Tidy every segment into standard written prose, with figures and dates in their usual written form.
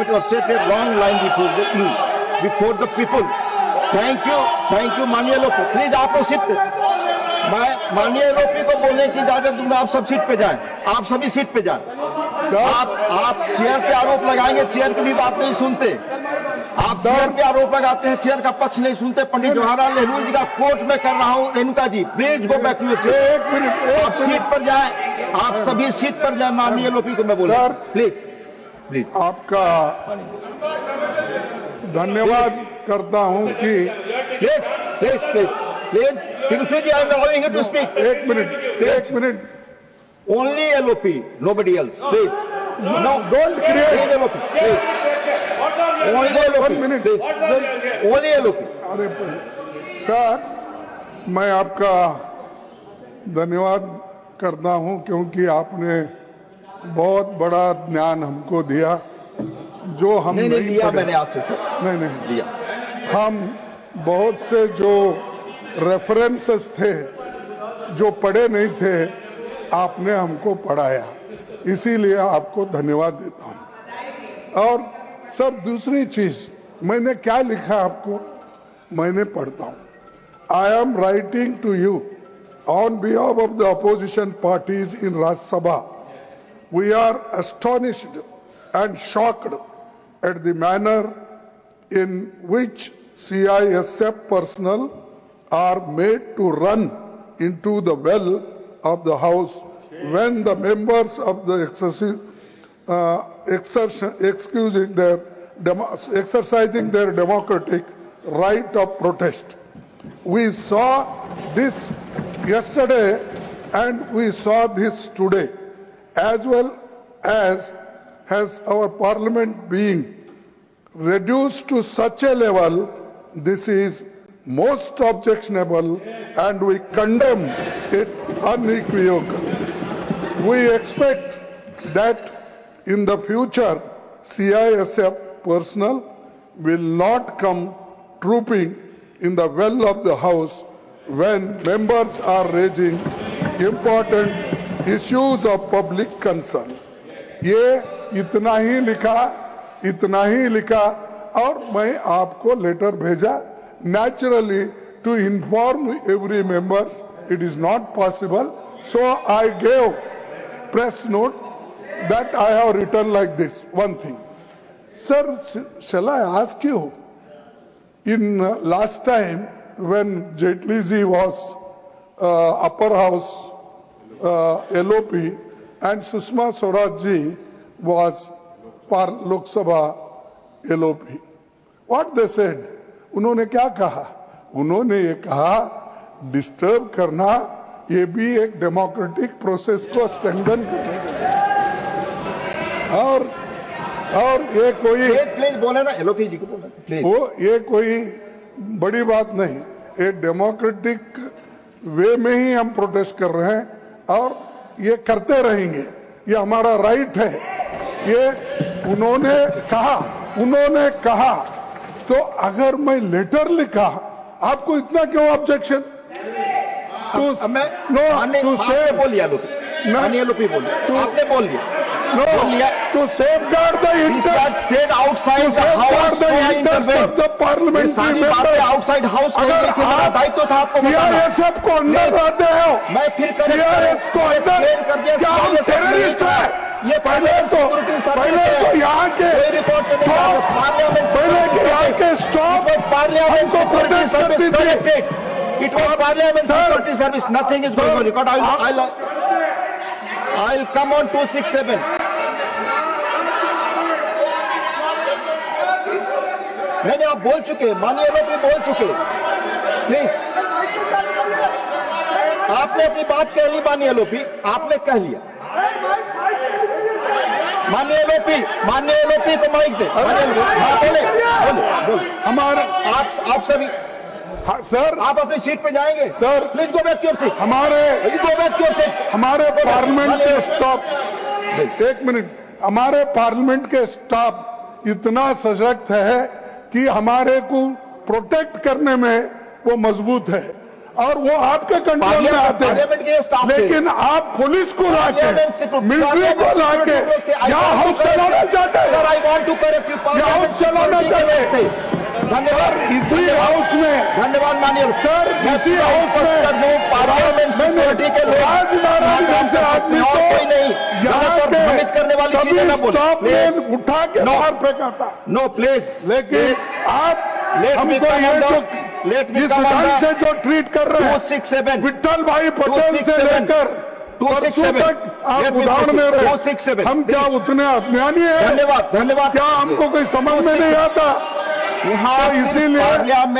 It was set a wrong line before the people. Thank you, माननीय लोपी. Please आप लोग seat पे. मैं माननीय लोपी को बोलने की इजाजत दूंगा. आप सब सीट पे जाएं. आप सभी सीट पे जाएं. आप चेयर पे आरोप लगाएंगे, चेयर की भी बात नहीं सुनते. आप चेयर पे आरोप लगाते हैं, चेयर का पक्ष नहीं सुनते. पंडित जवाहरलाल नेहरू जी का कोर्ट में कर रहा हूं. Renuka ji please go back to your seat. आप सीट पर जाएं. आप सभी सीट पर जाएं. माननीय लोपी को मैं बोल रहा हूं. प्लीज आपका धन्यवाद करता हूं कि please Tiruchi ji, I am allowing you to speak. एक minute only LOP, nobody else. Please. No, don't create. Please LOP. Please. Only LOP. 1 minute. Please. Only LOP. अरे सर, मैं आपका धन्यवाद करता हूं क्योंकि आपने बहुत बड़ा ज्ञान हमको दिया जो हम नहीं लिया. मैंने आपसे सर नहीं लिया. हम बहुत से जो रेफरेंसेस थे जो पढ़े नहीं थे, आपने हमको पढ़ाया, इसीलिए आपको धन्यवाद देता हूं. और सर दूसरी चीज, मैंने क्या लिखा आपको, मैंने पढ़ता हूं. I am writing to you on behalf of the opposition parties in Rajya Sabha. We are astonished and shocked at the manner in which CISF personnel are made to run into the well of the House when the members of the exercising their democratic right of protest. We saw this yesterday and we saw this today, as well as has our parliament being reduced to such a level. This is most objectionable and we condemn it unequivocally. We expect that in the future CISF personnel will not come trooping in the well of the House when members are raising important issues of public concern. ये इतना ही लिखा और मैं आपको letter भेजा. Naturally, to inform every members, it is not possible. So I gave press note that I have written like this. One thing, sir, shall I ask you? In last time when Jaitley ji was upper house LOP and Sushma Swaraj ji was Lok Sabha LOP. What they said? उन्होंने क्या कहा? उन्होंने ये कहा disturb करना ये भी एक डेमोक्रेटिक प्रोसेस को स्ट्रेंथन करने के लिए. और ये कोई प्लीज बोले ना, LOP जी को बोले प्लीज. वो ये कोई बड़ी बात नहीं. एक डेमोक्रेटिक वे में ही हम प्रोटेस्ट कर रहे हैं और ये करते रहेंगे. ये हमारा राइट है. ये उन्होंने कहा तो अगर मैं लेटर लिखा, आपको इतना क्यों ऑब्जेक्शन? टू सेव बोलिए LOP बोलिए. आपने बोल दिया. To safeguard the interest outside the house of the parliament. सारी बातें outside house दायित्व था आपको. CISF को अंदर लाते हो. मैं फिर CISF को अंदर क्या हम टेररिस्ट है? ये पहले तो यहाँ के स्टॉप पार्लियामेंट को प्रोटेस्ट करती थी. It was Parliament Security Service. Nothing is going on record. I'll come on 267. मैंने आप बोल चुके, माननीय LOP बोल चुके. प्लीज, आपने अपनी बात कह ली. माननीय LOP आपने कह लिया. माननीय LOP को माइक दे. बोले. हमारे आप सभी सर, आप अपनी सीट पे जाएंगे. Sir please go back your seat. हमारे पार्लियामेंट के स्टाफ, एक मिनट, हमारे पार्लियामेंट के स्टाफ इतना सशक्त है कि हमारे को प्रोटेक्ट करने में वो मजबूत है. और वो आपके कंट्रोल में आते पार्लियामेंट के स्टाफ हैं, लेकिन आप पुलिस को लाके, मिलिट्री को लाके यहाँ हाउस चलाना चाहते हैं। Sir, I want to correct you. House चलाना चाहते हैं। धन्यवाद। इसी हाउस में, धन्यवाद मानिए सर, इसी हाउस में पार्लियामेंट सिक्योरिटी के लोग राजनारायण जैसे आदमी को कोई नहीं यहाँ के भ्रमित करने वाली चीजें ना बोले। स्टॉप लेन उठा के बाहर फेंका था। नो प्लीज, लेकिन आप हमको ये जो जिस ढंग से जो ट्रीट कर रहे हैं 267 विट्ठल भाई पटेल से लेकर परसों तक आप उदाहरण में रहे, 267 हम क्या उतने अज्ञानी हैं? धन्यवाद, धन्यवाद। क्या हमको कोई समझ में नहीं आता? यहाँ तो इसीलिए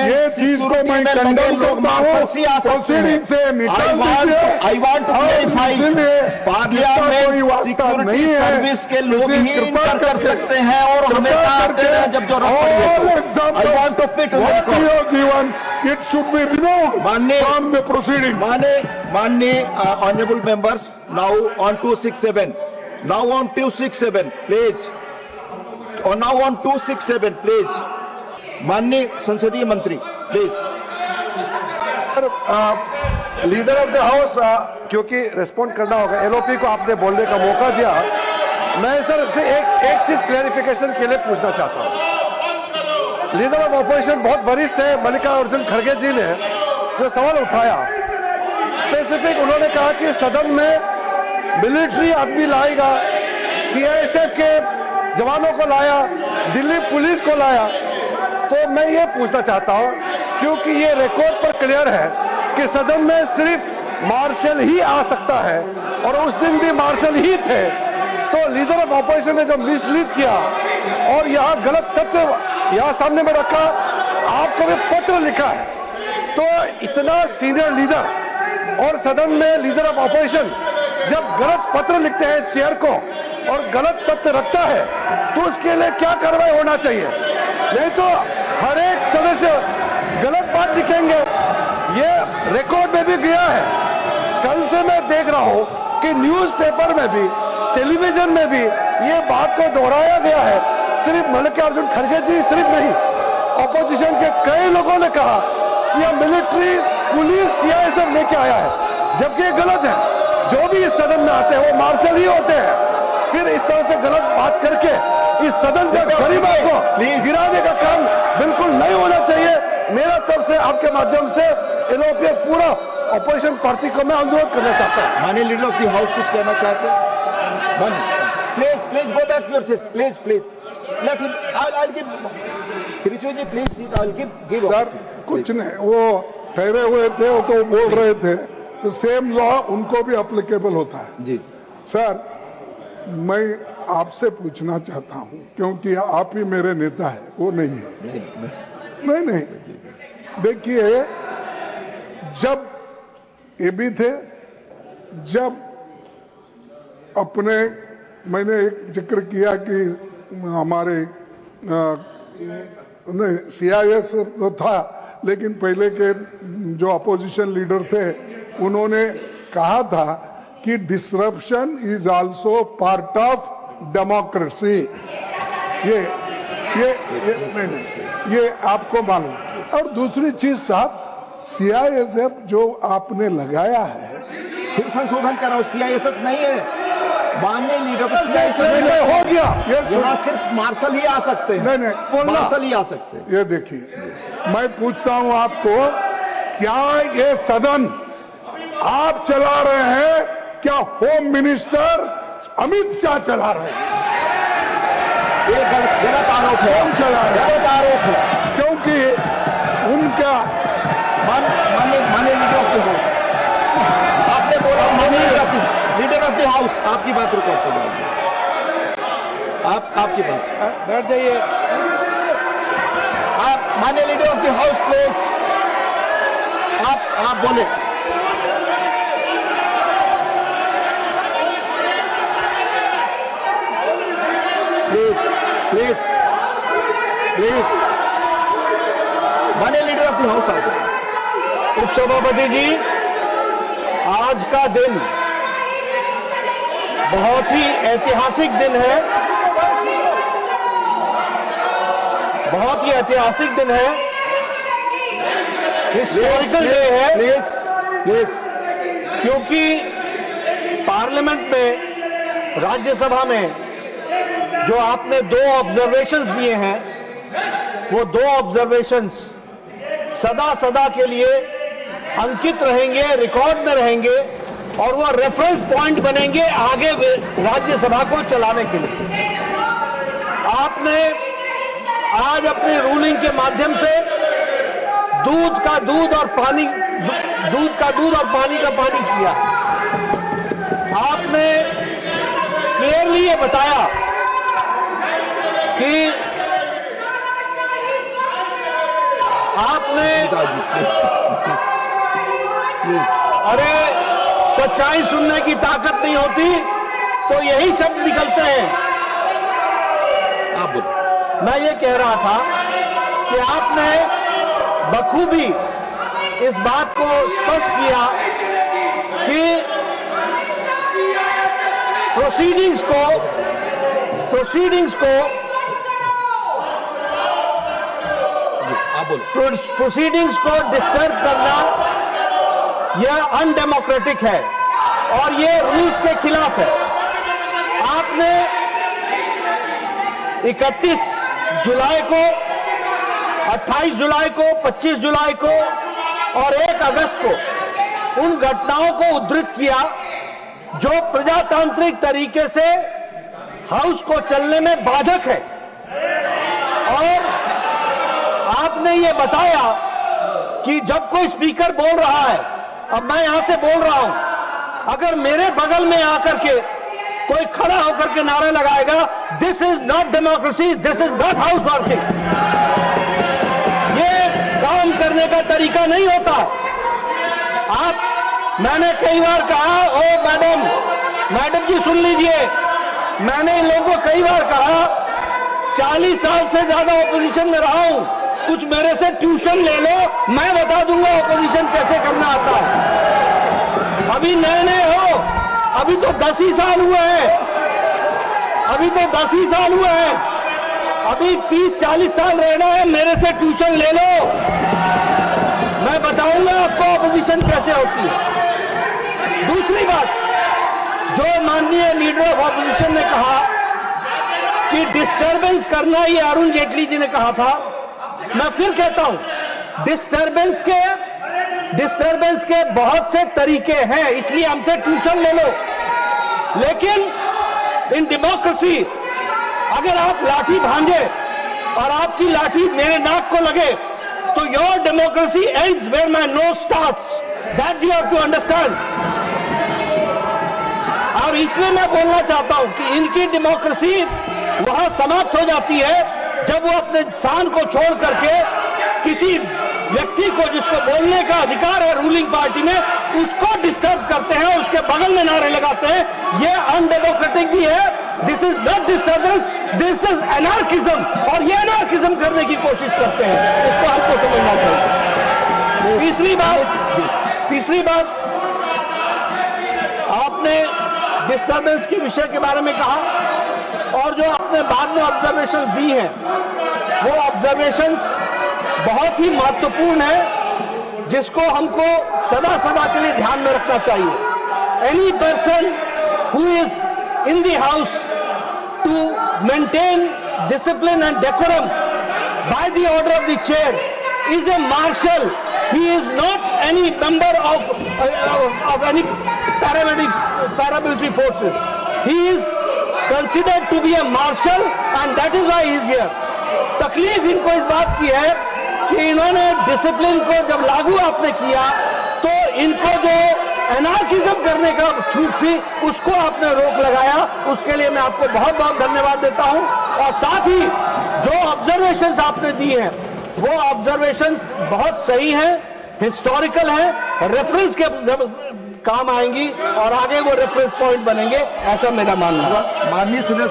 ये चीज को मैं कंडम करता हूँ, प्रोसीडिंग से निकाल दीजिए। आई वांट टू क्लैरिफाई, इसलिए पार्लियामेंट कोई वास्ता सिक्योरिटी नहीं है, सर्विस के लोग इसी ही कृपा इंटर कर करके, सकते हैं और हमेशा आते हैं जब जरूरत पड़ती है। I want to pit given it should be removed from the proceeding. माननीय honourable members, now on 267, now on 267 please, और नाउ ऑन 267 प्लीज, माननीय संसदीय मंत्री please. Leader of the house, क्योंकि रिस्पॉन्ड करना होगा, एलओपी को आपने बोलने का मौका दिया। मैं सर से एक चीज क्लैरिफिकेशन के लिए पूछना चाहता हूं। लीडर ऑफ ऑपोजिशन बहुत वरिष्ठ है, मल्लिकार्जुन खड़गे जी ने जो सवाल उठाया, स्पेसिफिक उन्होंने कहा कि सदन में मिलिट्री आदमी लाएगा, सीआईएसएफ के जवानों को लाया, दिल्ली पुलिस को लाया। तो मैं ये पूछना चाहता हूं, क्योंकि ये रिकॉर्ड पर क्लियर है कि सदन में सिर्फ मार्शल ही आ सकता है और उस दिन भी मार्शल ही थे, तो लीडर ऑफ ऑपोजिशन ने जो मिसलीड किया और यहाँ गलत तथ्य यहाँ सामने में रखा, आपको भी पत्र लिखा है, तो इतना सीनियर लीडर और सदन में लीडर ऑफ ऑपोजिशन जब गलत पत्र लिखते हैं चेयर को और गलत तथ्य रखता है, तो उसके लिए क्या कार्रवाई होना चाहिए? नहीं तो हर एक सदस्य गलत बात लिखेंगे। ये रिकॉर्ड में भी गया है। कल से मैं देख रहा हूं कि न्यूज़पेपर में भी, टेलीविजन में भी ये बात को दोहराया गया है। सिर्फ मल्लिकार्जुन खड़गे जी सिर्फ नहीं, ऑपोजिशन के कई लोगों ने कहा कि यह मिलिट्री पुलिस सीआईएसएफ लेके आया है, जबकि ये गलत है। जो भी इस सदन में आते हैं वो मार्शल ही होते हैं। फिर इस तरह से गलत बात करके इस सदन के गरिमा को गिराने का काम बिल्कुल नहीं होना चाहिए। मेरा तरफ से आपके माध्यम से एलओपी पूरा ऑपोजिशन पार्टी को मैं अनुरोध करना चाहता हूं। माननीय लीडर ऑफ द हाउस कुछ कहना चाहते हैं? Please go back your seat, please let him, I will give Richu ji please seat, I will give sir कुछ नहीं, वो ठहरे हुए थे, वो तो बोल रहे थे, तो सेम लॉ उनको भी एप्लीकेबल होता है। जी सर, मैं आपसे पूछना चाहता हूं, क्योंकि आप ही मेरे नेता है, वो नहीं है। नहीं, देखिए, जब ये भी थे, जब अपने मैंने एक जिक्र किया कि हमारे नहीं सीआईएस तो था, लेकिन पहले के जो अपोजिशन लीडर थे उन्होंने कहा था कि disruption is also part of democracy. ये आपको मालूम। और दूसरी चीज साहब, सीआईएसएफ जो आपने लगाया है, फिर संशोधन कराओ, सीआईएसएफ नहीं है। माननीय लीडर हो गया, यहाँ सिर्फ मार्शल ही आ सकते हैं। नहीं, मार्शल ही आ सकते हैं। ये देखिए, मैं पूछता हूं आपको, क्या ये सदन आप चला रहे हैं, क्या होम मिनिस्टर अमित शाह चला रहे हैं? ये गलत आरोप है। कौन चला रहे हैं? गलत आरोप है, क्योंकि उनका माननीय लीडर ऑफ द हाउस, आपने बोला माननीय लीडर ऑफ द हाउस, आपकी बात रिकॉर्ड कर जाएगी। आपकी बात बैठ जाइए। आप माननीय leader of the house please, आप बोले। प्लीज माननीय लीडर ऑफ द हाउस आ गए। उपसभापति जी, आज का दिन बहुत ही ऐतिहासिक दिन है, बहुत ही ऐतिहासिक दिन है। हिस्टोरिकल डे है प्लीज क्योंकि पार्लियामेंट में, राज्यसभा में जो आपने 2 ऑब्जर्वेशंस दिए हैं, वो 2 ऑब्जर्वेशंस सदा सदा के लिए अंकित रहेंगे, रिकॉर्ड में रहेंगे और वो रेफरेंस पॉइंट बनेंगे आगे राज्यसभा को चलाने के लिए। आपने आज अपनी रूलिंग के माध्यम से दूध का दूध और पानी का पानी किया। आपने क्लियरली ये बताया कि आपने अरे सच्चाई सुनने की ताकत नहीं होती तो यही शब्द निकलते हैं। आप बोलो। मैं ये कह रहा था कि आपने बखूबी इस बात को स्पष्ट किया कि प्रोसीडिंग्स को आप बोलो। प्रोसीडिंग्स को डिस्टर्ब करना यह अनडेमोक्रेटिक है और यह रूल्स के खिलाफ है। आपने 31 जुलाई को, 28 जुलाई को, 25 जुलाई को और 1 अगस्त को उन घटनाओं को उद्धृत किया जो प्रजातांत्रिक तरीके से हाउस को चलने में बाधक है। और आपने ये बताया कि जब कोई स्पीकर बोल रहा है, अब मैं यहां से बोल रहा हूं, अगर मेरे बगल में आकर के कोई खड़ा होकर के नारे लगाएगा, this is not democracy, this is not house working, ये काम करने का तरीका नहीं होता। मैंने कई बार कहा, ओ मैडम जी सुन लीजिए, मैंने इन लोगों को कई बार कहा, 40 साल से ज्यादा ऑपोजिशन में रहा हूं, कुछ मेरे से ट्यूशन ले लो, मैं बता दूंगा ऑपोजिशन कैसे करना आता है। अभी नए हो, अभी तो 10 ही साल हुए हैं, अभी 30-40 साल रहना है, मेरे से ट्यूशन ले लो, मैं बताऊंगा आपको ऑपोजिशन कैसे होती है। दूसरी बात, जो माननीय लीडर ऑफ ऑपोजिशन ने कहा कि डिस्टर्बेंस करना, ये अरुण जेटली जी ने कहा था, मैं फिर कहता हूं, डिस्टर्बेंस के बहुत से तरीके हैं, इसलिए हमसे ट्यूशन ले लो। लेकिन इन डेमोक्रेसी अगर आप लाठी भांजे और आपकी लाठी मेरे नाक को लगे तो your democracy ends where my nose starts, that you have to understand. और इसलिए मैं बोलना चाहता हूं कि इनकी डेमोक्रेसी वहां समाप्त हो जाती है जब वो अपने स्थान को छोड़ करके किसी व्यक्ति को, जिसको बोलने का अधिकार है रूलिंग पार्टी में, उसको डिस्टर्ब करते हैं, उसके बगल में नारे लगाते हैं। ये अनडेमोक्रेटिक भी है, this is not disturbance, this is anarchism, और ये एनार्किज्म करने की कोशिश करते हैं, इसको हमको समझना चाहिए। तीसरी बात आपने डिस्टर्बेंस के विषय के बारे में कहा, और जो आपने बाद में ऑब्जर्वेशंस दी हैं, वो ऑब्जर्वेशंस बहुत ही महत्वपूर्ण है, जिसको हमको सदा सदा के लिए ध्यान में रखना चाहिए। Any person who is in the house to maintain discipline and decorum by the order of the chair is a marshal, he is not any member of any paramilitary forces, he is considered to be a marshal and that is why he is here. तकलीफ इनको इस बात की है कि इन्होंने discipline को जब लागू आपने किया तो इनको जो एनार्किज्म करने का छूट थी उसको आपने रोक लगाया, उसके लिए मैं आपको बहुत बहुत धन्यवाद देता हूं। और साथ ही जो ऑब्जर्वेशंस आपने दी हैं वो ऑब्जर्वेशंस बहुत सही हैं, हिस्टोरिकल हैं, रेफरेंस के काम आएंगी और आगे वो रेफरेंस पॉइंट बनेंगे, ऐसा मेरा मानना है। माननीय सदस्य